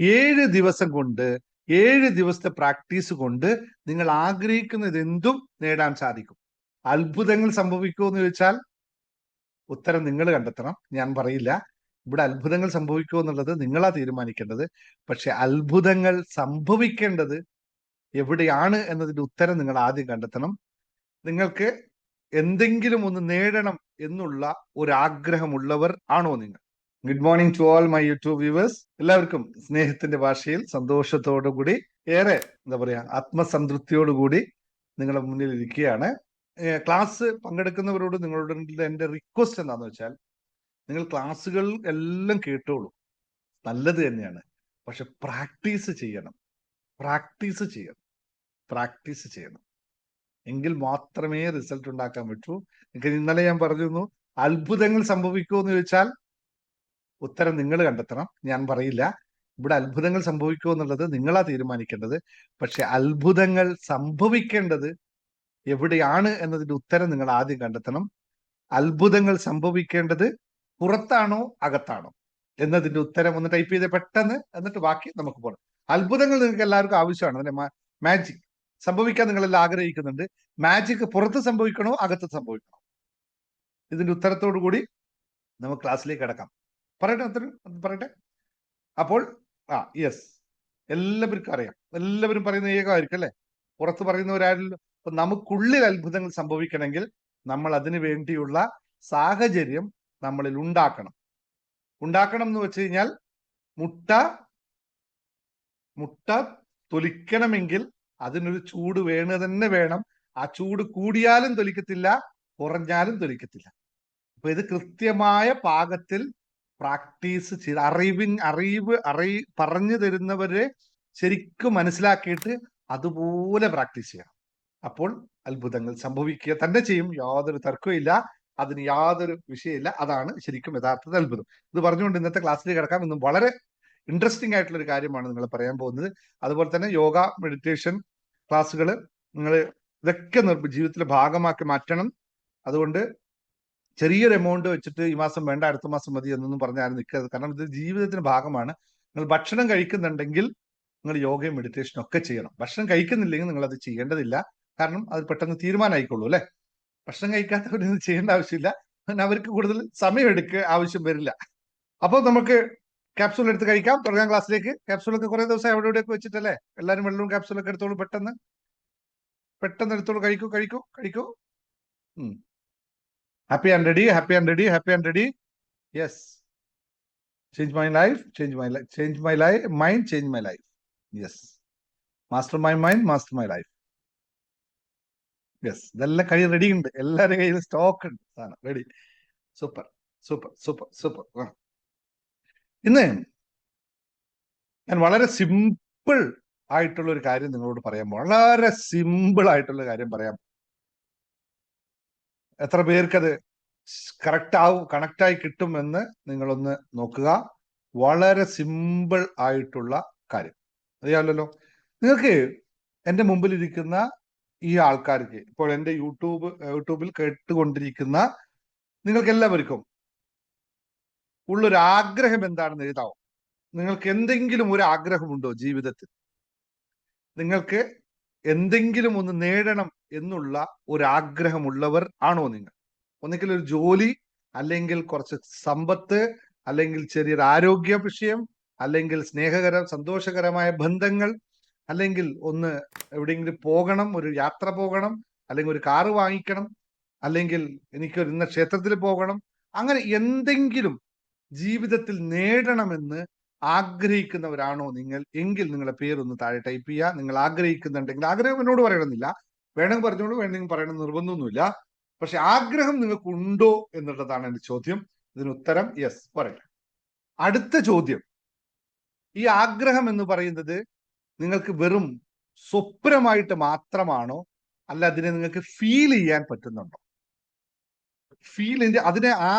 7 ദിവസം കൊണ്ട് 7 ദിവസത്തെ പ്രാക്ടീസ് കൊണ്ട് നിങ്ങൾ ആഗ്രഹിക്കുന്നത് എന്തും നേടാൻ സാധിക്കും. അത്ഭുതങ്ങൾ സംഭവിക്കുമോ എന്ന് ചോദിച്ചാൽ ഉത്തരം നിങ്ങൾ കണ്ടെത്തണം, ഞാൻ പറയില്ല. ഇവിടെ അത്ഭുതങ്ങൾ സംഭവിക്കുമോ എന്നുള്ളത് നിങ്ങളാ തീരുമാനിക്കേണ്ടത്. പക്ഷെ അത്ഭുതങ്ങൾ സംഭവിക്കേണ്ടത് എവിടെയാണ് എന്നതിന്റെ ഉത്തരം നിങ്ങൾ ആദ്യം കണ്ടെത്തണം. നിങ്ങൾക്ക് എന്തെങ്കിലും ഒന്ന് നേടണം എന്നുള്ള ഒരു ആഗ്രഹമുള്ളവർ ആണോ നിങ്ങൾ? Good morning to all my YouTube viewers. എല്ലാവർക്കും സ്നേഹത്തിന്റെ ഭാഷയിൽ സന്തോഷത്തോടുകൂടി ഏറെ എന്താ പറയാ ആത്മസംതൃപ്തിയോടുകൂടി നിങ്ങളുടെ മുന്നിൽ ഇരിക്കുകയാണ്. ക്ലാസ് പങ്കെടുക്കുന്നവരോട് നിങ്ങളോട് എൻ്റെ റിക്വസ്റ്റ് എന്താന്ന് വെച്ചാൽ, നിങ്ങൾ ക്ലാസ്സുകൾ എല്ലാം കേട്ടോളൂ, നല്ലത് തന്നെയാണ്. പക്ഷെ പ്രാക്ടീസ് ചെയ്യണം, പ്രാക്ടീസ് ചെയ്യണം, പ്രാക്ടീസ് ചെയ്യണം. എങ്കിൽ മാത്രമേ റിസൾട്ട് ഉണ്ടാക്കാൻ പറ്റൂ. നിങ്ങൾക്ക് ഇന്നലെ ഞാൻ പറഞ്ഞിരുന്നു, അത്ഭുതങ്ങൾ സംഭവിക്കുമോ എന്ന് ചോദിച്ചാൽ ഉത്തരം നിങ്ങൾ കണ്ടെത്തണം, ഞാൻ പറയില്ല. ഇവിടെ അത്ഭുതങ്ങൾ സംഭവിക്കുമോ എന്നുള്ളത് നിങ്ങളാ തീരുമാനിക്കേണ്ടത്. പക്ഷെ അത്ഭുതങ്ങൾ സംഭവിക്കേണ്ടത് എവിടെയാണ് എന്നതിന്റെ ഉത്തരം നിങ്ങൾ ആദ്യം കണ്ടെത്തണം. അത്ഭുതങ്ങൾ സംഭവിക്കേണ്ടത് പുറത്താണോ അകത്താണോ എന്നതിന്റെ ഉത്തരം ഒന്ന് ടൈപ്പ് ചെയ്ത് പെട്ടെന്ന്, എന്നിട്ട് ബാക്കി നമുക്ക് പോകണം. അത്ഭുതങ്ങൾ നിങ്ങൾക്ക് എല്ലാവർക്കും ആവശ്യമാണ്, അതിന്റെ മാജിക് സംഭവിക്കാൻ നിങ്ങളെല്ലാം ആഗ്രഹിക്കുന്നുണ്ട്. മാജിക് പുറത്ത് സംഭവിക്കണോ അകത്ത് സംഭവിക്കണോ? ഇതിന്റെ ഉത്തരത്തോടു കൂടി നമുക്ക് ക്ലാസ്സിലേക്ക് കിടക്കാം. പറയട്ടെ, ഉത്തരം പറയട്ടെ. അപ്പോൾ യെസ്, എല്ലാവർക്കും അറിയാം, എല്ലാവരും പറയുന്ന ഏകമായിരിക്കും അല്ലെ, പുറത്ത് പറയുന്നവരാരില്ല. അപ്പൊ നമുക്കുള്ളിൽ അത്ഭുതങ്ങൾ സംഭവിക്കണമെങ്കിൽ നമ്മൾ അതിനു വേണ്ടിയുള്ള സാഹചര്യം നമ്മളിൽ ഉണ്ടാക്കണം. ഉണ്ടാക്കണം എന്ന് വെച്ച് കഴിഞ്ഞാൽ മുട്ട തൊലിക്കണമെങ്കിൽ അതിനൊരു ചൂട് തന്നെ വേണം. ആ ചൂട് കൂടിയാലും തൊലിക്കത്തില്ല, കുറഞ്ഞാലും തൊലിക്കത്തില്ല. അപ്പൊ ഇത് കൃത്യമായ പാകത്തിൽ പ്രാക്ടീസ് ചെയ്ത് അറിവ് പറഞ്ഞു തരുന്നവരെ ശരിക്കും മനസ്സിലാക്കിയിട്ട് അതുപോലെ പ്രാക്ടീസ് ചെയ്യണം. അപ്പോൾ അത്ഭുതങ്ങൾ സംഭവിക്കുക തന്നെ ചെയ്യും, യാതൊരു തർക്കവും. അതിന് യാതൊരു വിഷയമില്ല. അതാണ് ശരിക്കും യഥാർത്ഥത്തിൽ അത്ഭുതം. ഇത് പറഞ്ഞുകൊണ്ട് ഇന്നത്തെ ക്ലാസ്സിലേക്ക് കിടക്കാം. ഇന്നും വളരെ ഇൻട്രസ്റ്റിംഗ് ആയിട്ടുള്ള ഒരു കാര്യമാണ് നിങ്ങൾ പറയാൻ പോകുന്നത്. അതുപോലെ തന്നെ യോഗ, മെഡിറ്റേഷൻ ക്ലാസ്സുകൾ നിങ്ങൾ ഇതൊക്കെ ജീവിതത്തിലെ ഭാഗമാക്കി മാറ്റണം. അതുകൊണ്ട് ചെറിയൊരു എമൗണ്ട് വെച്ചിട്ട് ഈ മാസം വേണ്ട അടുത്ത മാസം മതി എന്നൊന്നും പറഞ്ഞാൽ നിൽക്കരുത്. കാരണം ഇത് ജീവിതത്തിന്റെ ഭാഗമാണ്. നിങ്ങൾ ഭക്ഷണം കഴിക്കുന്നുണ്ടെങ്കിൽ നിങ്ങൾ യോഗയും മെഡിറ്റേഷനും ഒക്കെ ചെയ്യണം. ഭക്ഷണം കഴിക്കുന്നില്ലെങ്കിൽ നിങ്ങൾ അത് ചെയ്യേണ്ടതില്ല. കാരണം അത് പെട്ടെന്ന് തീരുമാനമായിക്കൊള്ളൂ അല്ലെ. ഭക്ഷണം കഴിക്കാത്തവരൊന്നും ചെയ്യേണ്ട ആവശ്യമില്ല, അവർക്ക് കൂടുതൽ സമയം ആവശ്യം വരില്ല. അപ്പോൾ നമുക്ക് ക്യാപ്സൂൾ എടുത്ത് കഴിക്കാം. തുടങ്ങാം ക്ലാസ്സിലേക്ക്. ക്യാപ്സൂളൊക്കെ കുറെ ദിവസം അവിടെ ഇവിടെയൊക്കെ വെച്ചിട്ടല്ലേ, എല്ലാവരും വെള്ളവും ക്യാപ്സൂളൊക്കെ എടുത്തോളൂ. പെട്ടെന്ന് എടുത്തോളൂ. കഴിക്കൂ. Happy and ready. Yes. Change my life. Change my life. Mind, change my life. Yes. Master my mind, master my life. Yes. ഇതെല്ലാം റെഡി ഉണ്ട്, എല്ലാവരുടെ കയ്യിൽ സ്റ്റോക്ക് ഉണ്ട്. റെഡി. സൂപ്പർ. ഇന്ന് ഞാൻ വളരെ സിമ്പിൾ ആയിട്ടുള്ള ഒരു കാര്യം നിങ്ങളോട് പറയാൻ പോകും. വളരെ സിമ്പിൾ ആയിട്ടുള്ള കാര്യം പറയാം. എത്ര പേർക്കത് കണക്റ്റായി കിട്ടുമെന്ന് നിങ്ങളൊന്ന് നോക്കുക. വളരെ സിമ്പിൾ ആയിട്ടുള്ള കാര്യം അറിയാമല്ലോ. നിങ്ങൾക്ക് എൻ്റെ മുമ്പിൽ ഇരിക്കുന്ന ഈ ആൾക്കാർക്ക്, ഇപ്പോൾ എൻ്റെ യൂട്യൂബിൽ കേട്ടുകൊണ്ടിരിക്കുന്ന നിങ്ങൾക്ക് എല്ലാവർക്കും ഉള്ളൊരു ആഗ്രഹം എന്താണെന്ന് എഴുതാവും. നിങ്ങൾക്ക് എന്തെങ്കിലും ഒരു ആഗ്രഹമുണ്ടോ ജീവിതത്തിൽ? നിങ്ങൾക്ക് എന്തെങ്കിലും ഒന്ന് നേടണം എന്നുള്ള ഒരു ആഗ്രഹമുള്ളവർ ആണോ നിങ്ങൾ? ഒന്നുകിൽ ഒരു ജോലി, അല്ലെങ്കിൽ കുറച്ച് സമ്പത്ത്, അല്ലെങ്കിൽ ചെറിയൊരു ആരോഗ്യ വിഷയം, അല്ലെങ്കിൽ സന്തോഷകരമായ ബന്ധങ്ങൾ, അല്ലെങ്കിൽ ഒന്ന് എവിടെയെങ്കിലും പോകണം, ഒരു യാത്ര പോകണം, അല്ലെങ്കിൽ ഒരു കാറ് വാങ്ങിക്കണം, അല്ലെങ്കിൽ എനിക്ക് ഇന്ന ക്ഷേത്രത്തിൽ പോകണം. അങ്ങനെ എന്തെങ്കിലും ജീവിതത്തിൽ നേടണമെന്ന് ആഗ്രഹിക്കുന്നവരാണോ നിങ്ങൾ? എങ്കിൽ നിങ്ങളുടെ പേരൊന്ന് താഴെ ടൈപ്പ് ചെയ്യുക. നിങ്ങൾ ആഗ്രഹിക്കുന്നുണ്ടെങ്കിൽ, ആഗ്രഹം എന്നോട് പറയണമെന്നില്ല, വേണമെങ്കിൽ പറഞ്ഞോളൂ, വേണമെങ്കിൽ പറയണം നിർബന്ധമൊന്നുമില്ല. പക്ഷെ ആഗ്രഹം നിങ്ങൾക്ക് ഉണ്ടോ എന്നുള്ളതാണ് എന്റെ ചോദ്യം. ഇതിന് ഉത്തരം യെസ് പറയട്ടെ. അടുത്ത ചോദ്യം, ഈ ആഗ്രഹം എന്ന് പറയുന്നത് നിങ്ങൾക്ക് വെറും സ്വപ്നമായിട്ട് മാത്രമാണോ, അല്ല അതിനെ നിങ്ങൾക്ക് ഫീൽ ചെയ്യാൻ പറ്റുന്നുണ്ടോ? അതിനെ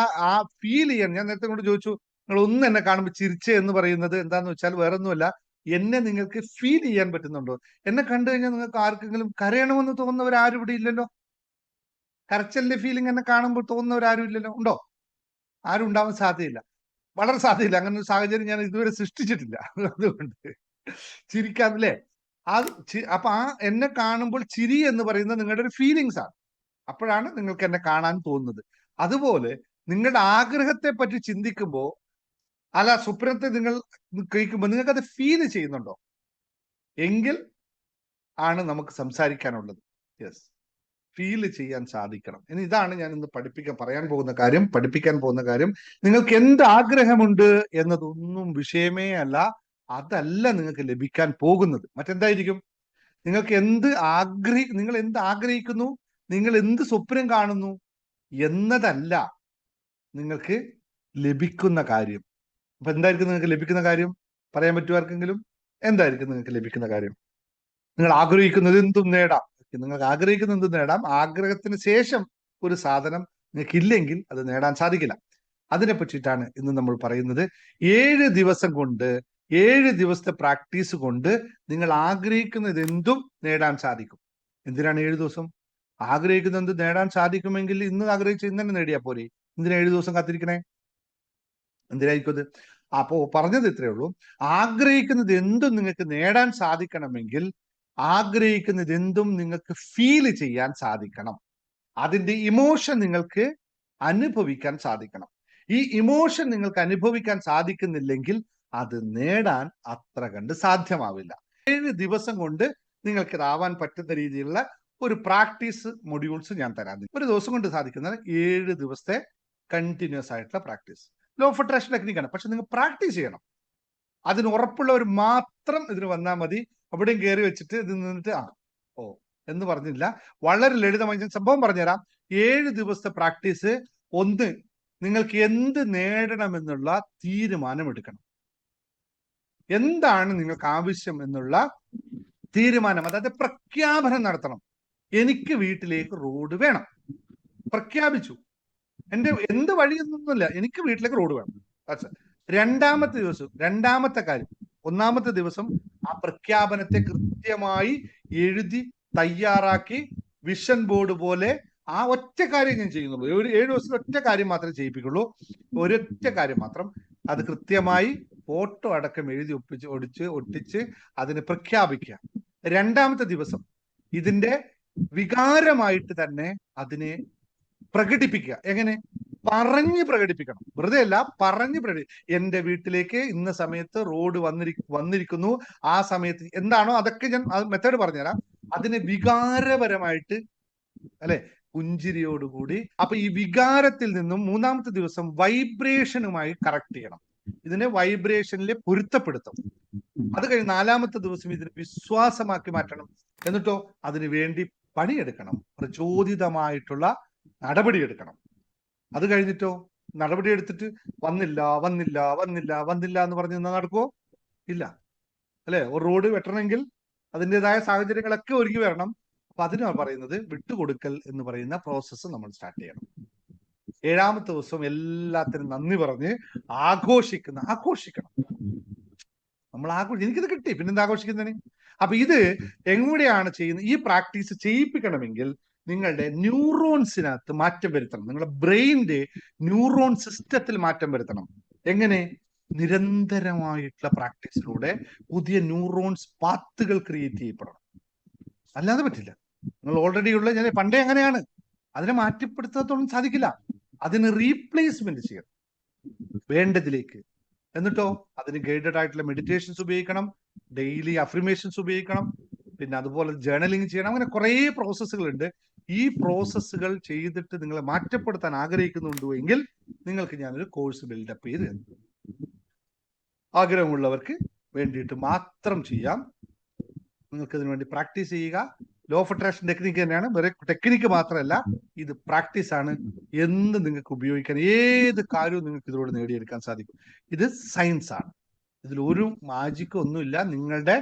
ആ ഫീൽ ചെയ്യാൻ, ഞാൻ നേരത്തെ കൊണ്ട് ചോദിച്ചു, നിങ്ങൾ ഒന്ന് എന്നെ കാണുമ്പോൾ ചിരിച്ചേ എന്ന് പറയുന്നത് എന്താന്ന് വെച്ചാൽ വേറൊന്നുമല്ല, എന്നെ നിങ്ങൾക്ക് ഫീൽ ചെയ്യാൻ പറ്റുന്നുണ്ടോ? എന്നെ കണ്ടു കഴിഞ്ഞാൽ നിങ്ങൾക്ക് ആർക്കെങ്കിലും കരയണമെന്ന് തോന്നുന്നവരാരും ഇവിടെ ഇല്ലല്ലോ. കരച്ചലിന്റെ ഫീലിംഗ് എന്നെ കാണുമ്പോൾ തോന്നുന്നവരാരും ഇല്ലല്ലോ. ഉണ്ടോ? ആരും ഉണ്ടാവാൻ സാധ്യതയില്ല. വളരെ സാധ്യതയില്ല. അങ്ങനെ ഒരു സാഹചര്യം ഞാൻ ഇതുവരെ സൃഷ്ടിച്ചിട്ടില്ല. അതുകൊണ്ട് ചിരിക്കാന്നല്ലേ. അപ്പൊ എന്നെ കാണുമ്പോൾ ചിരി എന്ന് പറയുന്നത് നിങ്ങളുടെ ഒരു ഫീലിങ്സ് ആണ്. അപ്പോഴാണ് നിങ്ങൾക്ക് എന്നെ കാണാൻ തോന്നുന്നത്. അതുപോലെ നിങ്ങളുടെ ആഗ്രഹത്തെ പറ്റി ചിന്തിക്കുമ്പോൾ, അല്ല സ്വപ്നത്തെ നിങ്ങൾ കേൾക്കുമ്പോൾ നിങ്ങൾക്ക് അത് ഫീൽ ചെയ്യുന്നുണ്ടോ? എങ്കിൽ ആണ് നമുക്ക് സംസാരിക്കാനുള്ളത്. യെസ്, ഫീൽ ചെയ്യാൻ സാധിക്കണം. ഇനി ഇതാണ് ഞാൻ ഇന്ന് പഠിപ്പിക്കാൻ പോകുന്ന കാര്യം. നിങ്ങൾക്ക് എന്ത് ആഗ്രഹമുണ്ട് എന്നതൊന്നും വിഷയമേ അല്ല. അതല്ല നിങ്ങൾക്ക് ലഭിക്കാൻ പോകുന്നത്. മറ്റെന്തായിരിക്കും? നിങ്ങൾ എന്ത് ആഗ്രഹിക്കുന്നു, നിങ്ങൾ എന്ത് സ്വപ്നം കാണുന്നു എന്നതല്ല നിങ്ങൾക്ക് ലഭിക്കുന്ന കാര്യം. അപ്പൊ എന്തായിരിക്കും നിങ്ങൾക്ക് ലഭിക്കുന്ന കാര്യം? പറയാൻ പറ്റുമോ ആർക്കെങ്കിലും? എന്തായിരിക്കും നിങ്ങൾക്ക് ലഭിക്കുന്ന കാര്യം? നിങ്ങൾ ആഗ്രഹിക്കുന്നത് എന്തും നേടാം. നിങ്ങൾക്ക് ആഗ്രഹിക്കുന്ന എന്തും നേടാം. ആഗ്രഹത്തിന് ശേഷം ഒരു സാധനം നിങ്ങൾക്കില്ലെങ്കിൽ അത് നേടാൻ സാധിക്കില്ല. അതിനെ പറ്റിയിട്ടാണ് ഇന്ന് നമ്മൾ പറയുന്നത്. 7 ദിവസം കൊണ്ട്, 7 ദിവസത്തെ പ്രാക്ടീസ് കൊണ്ട് നിങ്ങൾ ആഗ്രഹിക്കുന്നത് എന്തും നേടാൻ സാധിക്കും. എന്തിനാണ് 7 ദിവസം? ആഗ്രഹിക്കുന്ന എന്തും നേടാൻ സാധിക്കുമെങ്കിൽ ഇന്ന് ആഗ്രഹിച്ച് ഇന്ന് തന്നെ നേടിയാൽ പോരെ. എന്തിനാ 7 ദിവസം കാത്തിരിക്കണേ? എന്തിനായിരിക്കും അത്? അപ്പോ പറഞ്ഞത് ഇത്രയേ ഉള്ളൂ. ആഗ്രഹിക്കുന്നത് എന്തും നിങ്ങൾക്ക് നേടാൻ സാധിക്കണമെങ്കിൽ ആഗ്രഹിക്കുന്നത് എന്തും നിങ്ങൾക്ക് ഫീൽ ചെയ്യാൻ സാധിക്കണം. അതിന്റെ ഇമോഷൻ നിങ്ങൾക്ക് അനുഭവിക്കാൻ സാധിക്കണം. ഈ ഇമോഷൻ നിങ്ങൾക്ക് അനുഭവിക്കാൻ സാധിക്കുന്നില്ലെങ്കിൽ അത് നേടാൻ അത്ര കണ്ട് സാധ്യമാവില്ല. 7 ദിവസം കൊണ്ട് നിങ്ങൾക്ക് ഇതാവാൻ പറ്റുന്ന രീതിയിലുള്ള ഒരു പ്രാക്ടീസ് മൊഡ്യൂൾസ് ഞാൻ തരാം. ഒരു ദിവസം കൊണ്ട് സാധിക്കുന്ന 7 ദിവസത്തെ കണ്ടിന്യൂസ് ആയിട്ടുള്ള പ്രാക്ടീസ്. ലോ ഓഫ് അട്രാക്ഷൻ ടെക്നിക്കാണ്. പക്ഷെ നിങ്ങൾ പ്രാക്ടീസ് ചെയ്യണം. അതിന് ഉറപ്പുള്ളവർ മാത്രം ഇതിന് വന്നാൽ മതി. അവിടെയും കയറി വെച്ചിട്ട് ഇത് നിന്നിട്ട് എന്ന് പറഞ്ഞില്ല. വളരെ ലളിതമായി ഞാൻ സംഭവം പറഞ്ഞുതരാം. 7 ദിവസത്തെ പ്രാക്ടീസ്. ഒന്ന്, നിങ്ങൾക്ക് എന്ത് നേടണമെന്നുള്ള തീരുമാനം എടുക്കണം. എന്താണ് നിങ്ങൾക്ക് ആവശ്യം എന്നുള്ള തീരുമാനം, അതായത് പ്രഖ്യാപനം നടത്തണം. എനിക്ക് വീട്ടിലേക്ക് റോഡ് വേണം. പ്രഖ്യാപിച്ചു. എന്ത് വഴിയൊന്നുമില്ല, എനിക്ക് വീട്ടിലേക്ക് റോഡ് വേണം. രണ്ടാമത്തെ കാര്യം, ഒന്നാമത്തെ ദിവസം ആ പ്രഖ്യാപനത്തെ കൃത്യമായി എഴുതി തയ്യാറാക്കി വിഷൻ ബോർഡ് പോലെ ആ ഒറ്റ കാര്യം ഞാൻ ചെയ്യുന്നുള്ളൂ. 7 ദിവസത്തിൽ ഒറ്റ കാര്യം മാത്രമേ ചെയ്യിപ്പിക്കുള്ളൂ. ഒരൊറ്റ കാര്യം മാത്രം. അത് കൃത്യമായി ഫോട്ടോ അടക്കം എഴുതി ഒട്ടിച്ച് അതിന് പ്രഖ്യാപിക്കുക. രണ്ടാമത്തെ ദിവസം ഇതിന്റെ വികാരമായിട്ട് തന്നെ അതിനെ പ്രകടിപ്പിക്കുക. എങ്ങനെ? പറഞ്ഞ് പ്രകടിപ്പിക്കണം. വെറുതെ അല്ല, പറഞ്ഞ് എന്റെ വീട്ടിലേക്ക് ഇന്ന സമയത്ത് റോഡ് വന്നിരിക്കുന്നു. ആ സമയത്ത് എന്താണോ അതൊക്കെ ഞാൻ മെത്തേഡ് പറഞ്ഞുതരാം. അതിനെ വികാരപരമായിട്ട്, അല്ലെ, പുഞ്ചിരിയോടുകൂടി. അപ്പൊ ഈ വികാരത്തിൽ നിന്നും മൂന്നാമത്തെ ദിവസം വൈബ്രേഷനുമായി കറക്റ്റ് ചെയ്യണം. ഇതിനെ വൈബ്രേഷനിൽ പൊരുത്തപ്പെടുത്തും. അത് കഴിഞ്ഞ് നാലാമത്തെ ദിവസം ഇതിനെ വിശ്വാസമാക്കി മാറ്റണം. എന്നിട്ടോ അതിനു വേണ്ടി പണിയെടുക്കണം. പ്രചോദിതമായിട്ടുള്ള നടപടിയെടുക്കണം. അത് കഴിഞ്ഞിട്ടോ നടപടി എടുത്തിട്ട് വന്നില്ല എന്ന് പറഞ്ഞ് നിന്നാൽ നടക്കുമോ? ഇല്ല, അല്ലെ? ഒരു റോഡ് വെട്ടണമെങ്കിൽ അതിൻ്റെതായ സാഹചര്യങ്ങളൊക്കെ ഒരുക്കി വരണം. അപ്പൊ അതിനാണ് പറയുന്നത് വിട്ടുകൊടുക്കൽ എന്ന് പറയുന്ന പ്രോസസ്സ് നമ്മൾ സ്റ്റാർട്ട് ചെയ്യണം. 7ാമത്തെ ദിവസം എല്ലാത്തിനും നന്ദി പറഞ്ഞ് ആഘോഷിക്കണം. നമ്മൾ എനിക്കിത് കിട്ടി, പിന്നെന്താ ആഘോഷിക്കുന്നതിന്? അപ്പൊ ഇത് എങ്ങനെയാണ് ചെയ്യുന്നത്? ഈ പ്രാക്ടീസ് ചെയ്യിപ്പിക്കണമെങ്കിൽ നിങ്ങളുടെ ന്യൂറോൺസിനകത്ത് മാറ്റം വരുത്തണം. നിങ്ങളുടെ ബ്രെയിനിന്റെ ന്യൂറോൺ സിസ്റ്റത്തിൽ മാറ്റം വരുത്തണം. എങ്ങനെ? നിരന്തരമായിട്ടുള്ള പ്രാക്ടീസിലൂടെ പുതിയ ന്യൂറോൺസ് പാത്തുകൾ ക്രിയേറ്റ് ചെയ്യപ്പെടണം. അല്ലാതെ പറ്റില്ല. നിങ്ങൾ ഓൾറെഡി ഉള്ള, ഞാൻ പണ്ടേ അങ്ങനെയാണ്, അതിനെ മാറ്റിപ്പെടുത്താത്തോളം സാധിക്കില്ല. അതിന് റീപ്ലേസ്മെന്റ് ചെയ്യണം വേണ്ടതിലേക്ക്. എന്നിട്ടോ അതിന് ഗൈഡഡ് ആയിട്ടുള്ള മെഡിറ്റേഷൻസ് ഉപയോഗിക്കണം, ഡെയിലി അഫർമേഷൻസ് ഉപയോഗിക്കണം, പിന്നെ അതുപോലെ ജേർണലിംഗ് ചെയ്യണം. അങ്ങനെ കുറെ പ്രോസസ്സുകൾ ഉണ്ട്. ഈ പ്രോസസ്സുകൾ ചെയ്തിട്ട് നിങ്ങളെ മാറ്റപ്പെടുത്താൻ ആഗ്രഹിക്കുന്നുണ്ടോ എങ്കിൽ നിങ്ങൾക്ക് ഞാനൊരു കോഴ്സ് ബിൽഡപ്പ് ചെയ്ത് ആഗ്രഹമുള്ളവർക്ക് വേണ്ടിയിട്ട് മാത്രം ചെയ്യാം. നിങ്ങൾക്ക് ഇതിനു വേണ്ടി പ്രാക്ടീസ് ചെയ്യുക. ലോ ഓഫ് അട്രാക്ഷൻ ടെക്നിക്ക് തന്നെയാണ്, വേറെ ടെക്നിക്ക് മാത്രമല്ല, ഇത് പ്രാക്ടീസ് ആണ്. എന്ത് നിങ്ങൾക്ക് ഉപയോഗിക്കാൻ, ഏത് കാര്യവും നിങ്ങൾക്ക് ഇതിലൂടെ നേടിയെടുക്കാൻ സാധിക്കും. ഇത് സയൻസ് ആണ്. ഇതിൽ ഒരു മാജിക്കും ഒന്നുമില്ല. നിങ്ങളുടെ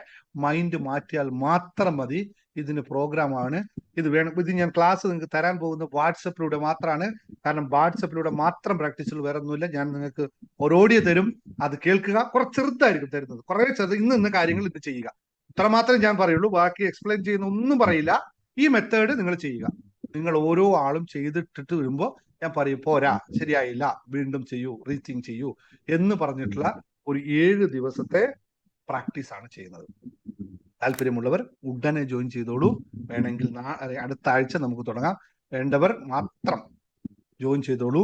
മൈൻഡ് മാറ്റിയാൽ മാത്രം മതി. ഇതിന് പ്രോഗ്രാമാണ്. ഇത് വേണം. ഇത് ഞാൻ ക്ലാസ് നിങ്ങൾക്ക് തരാൻ പോകുന്ന വാട്സപ്പിലൂടെ മാത്രമാണ്. കാരണം വാട്സപ്പിലൂടെ മാത്രം പ്രാക്ടീസുകൾ വേറെ ഒന്നുമില്ല. ഞാൻ നിങ്ങൾക്ക് ഒരു ഓഡിയോ തരും, അത് കേൾക്കുക. കുറച്ച് ചെറുതായിരിക്കും തരുന്നത്, കുറെ ചെറുത്. ഇന്ന കാര്യങ്ങൾ ഇത് ചെയ്യുക, ഇത്ര മാത്രമേ ഞാൻ പറയുള്ളൂ. ബാക്കി എക്സ്പ്ലെയിൻ ചെയ്യുന്ന ഒന്നും പറയില്ല. ഈ മെത്തേഡ് നിങ്ങൾ ചെയ്യുക. നിങ്ങൾ ഓരോ ആളും ചെയ്തിട്ടിട്ട് വരുമ്പോൾ ഞാൻ പറയും പോരാ, ശരിയായില്ല, വീണ്ടും ചെയ്യൂ, റീത്തിങ് ചെയ്യൂ എന്ന് പറഞ്ഞിട്ടുള്ള ഒരു 7 ദിവസത്തെ പ്രാക്ടീസ് ആണ് ചെയ്യുന്നത്. താല്പര്യമുള്ളവർ ഉടനെ ജോയിൻ ചെയ്തോളൂ. വേണമെങ്കിൽ അടുത്ത ആഴ്ച നമുക്ക് തുടങ്ങാം. വേണ്ടവർ മാത്രം ജോയിൻ ചെയ്തോളൂ.